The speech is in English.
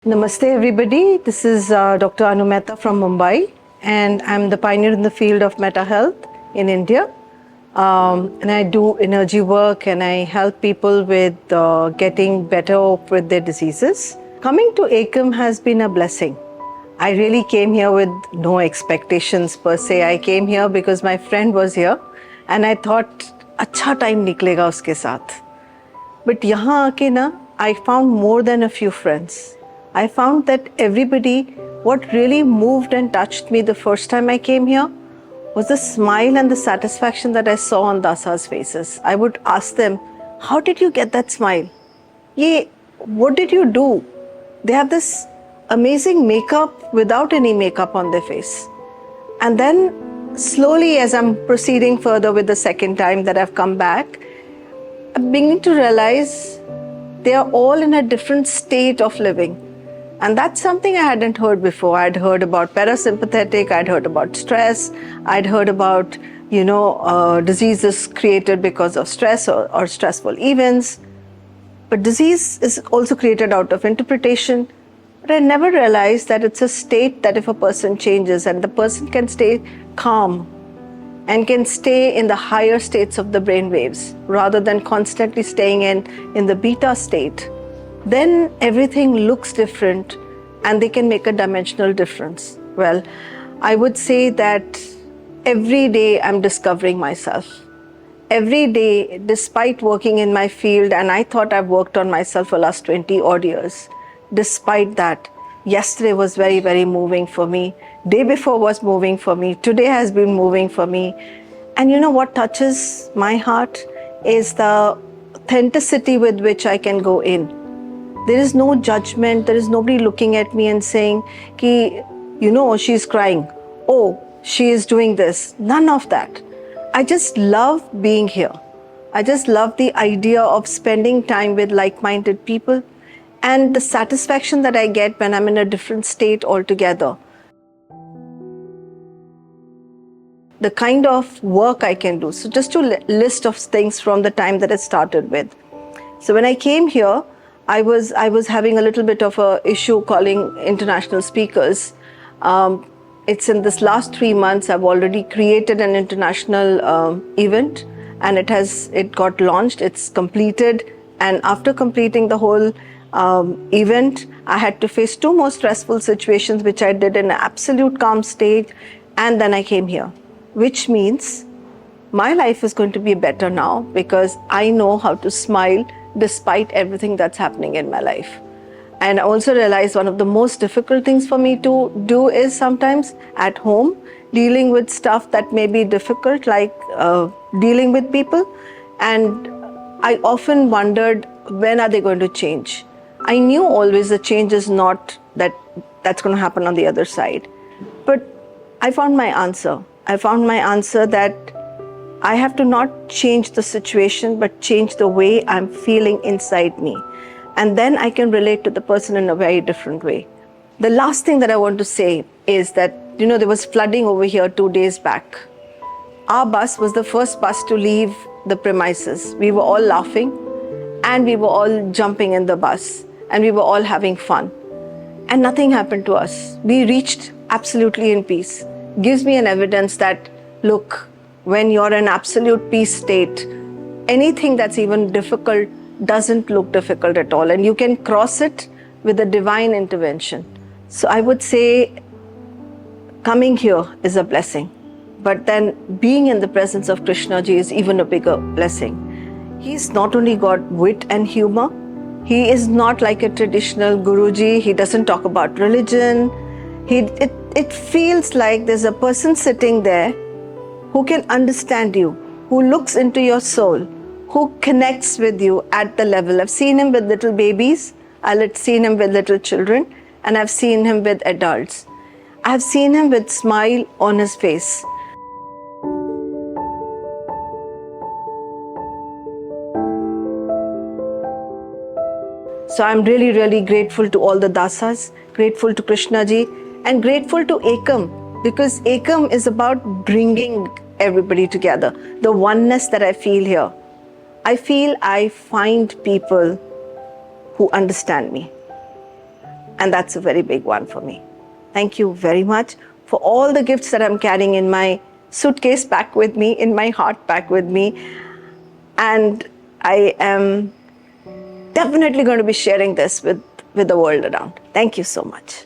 Namaste everybody, this is Dr. Anu Mehta from Mumbai, and I'm the pioneer in the field of mental health in India. And I do energy work and I help people with getting better with their diseases. Coming to ACOM has been a blessing. I really came here with no expectations per se. I came here because my friend was here and I thought, अच्छा time निकलेगा उसके साथ. But यहाँ आके ना, I found more than a few friends. I found that everybody, what really moved and touched me the first time I came here was the smile and the satisfaction that I saw on Dasa's faces. I would ask them, how did you get that smile? What did you do? They have this amazing makeup without any makeup on their face. And then slowly, as I'm proceeding further with the second time that I've come back, I'm beginning to realize they are all in a different state of living. And that's something I hadn't heard before. I'd heard about parasympathetic, I'd heard about stress, I'd heard about, diseases created because of stress or stressful events. But disease is also created out of interpretation. But I never realized that it's a state that if a person changes and the person can stay calm and can stay in the higher states of the brain waves rather than constantly staying in the beta state, then everything looks different and they can make a dimensional difference. Well, I would say that every day I'm discovering myself. Every day, despite working in my field, and I thought I've worked on myself for the last 20 odd years, despite that, yesterday was very, very moving for me. Day before was moving for me. Today has been moving for me. And you know what touches my heart is the authenticity with which I can go in. There is no judgment. There is nobody looking at me and saying, she's crying. Oh, she is doing this. None of that. I just love being here. I just love the idea of spending time with like-minded people and the satisfaction that I get when I'm in a different state altogether. The kind of work I can do. So just a list of things from the time that I started with. So when I came here, I was having a little bit of a issue calling international speakers. It's in this last 3 months, I've already created an international event and it got launched, it's completed. And after completing the whole event, I had to face 2 more stressful situations, which I did in an absolute calm state. And then I came here, which means my life is going to be better now because I know how to smile despite everything that's happening in my life. And I also realized one of the most difficult things for me to do is sometimes at home, dealing with stuff that may be difficult, like dealing with people. And I often wondered, when are they going to change? I knew always the change is not that's going to happen on the other side. But I found my answer. I found my answer that I have to not change the situation, but change the way I'm feeling inside me. And then I can relate to the person in a very different way. The last thing that I want to say is that, there was flooding over here 2 days back. Our bus was the first bus to leave the premises. We were all laughing and we were all jumping in the bus and we were all having fun. And nothing happened to us. We reached absolutely in peace. Gives me an evidence that, look, when you're in absolute peace state, anything that's even difficult doesn't look difficult at all. And you can cross it with a divine intervention. So I would say coming here is a blessing. But then being in the presence of Krishna ji is even a bigger blessing. He's not only got wit and humor, he is not like a traditional Guruji. He doesn't talk about religion. It feels like there's a person sitting there who can understand you, who looks into your soul, who connects with you at the level. I've seen him with little babies, I've seen him with little children, and I've seen him with adults. I've seen him with smile on his face. So I'm really, really grateful to all the dasas, grateful to Krishna ji, and grateful to ACOM, because ACOM is about bringing everybody together. The oneness that I feel here. I feel I find people who understand me. And that's a very big one for me. Thank you very much for all the gifts that I'm carrying in my suitcase back with me, in my heart back with me. And I am definitely going to be sharing this with the world around. Thank you so much.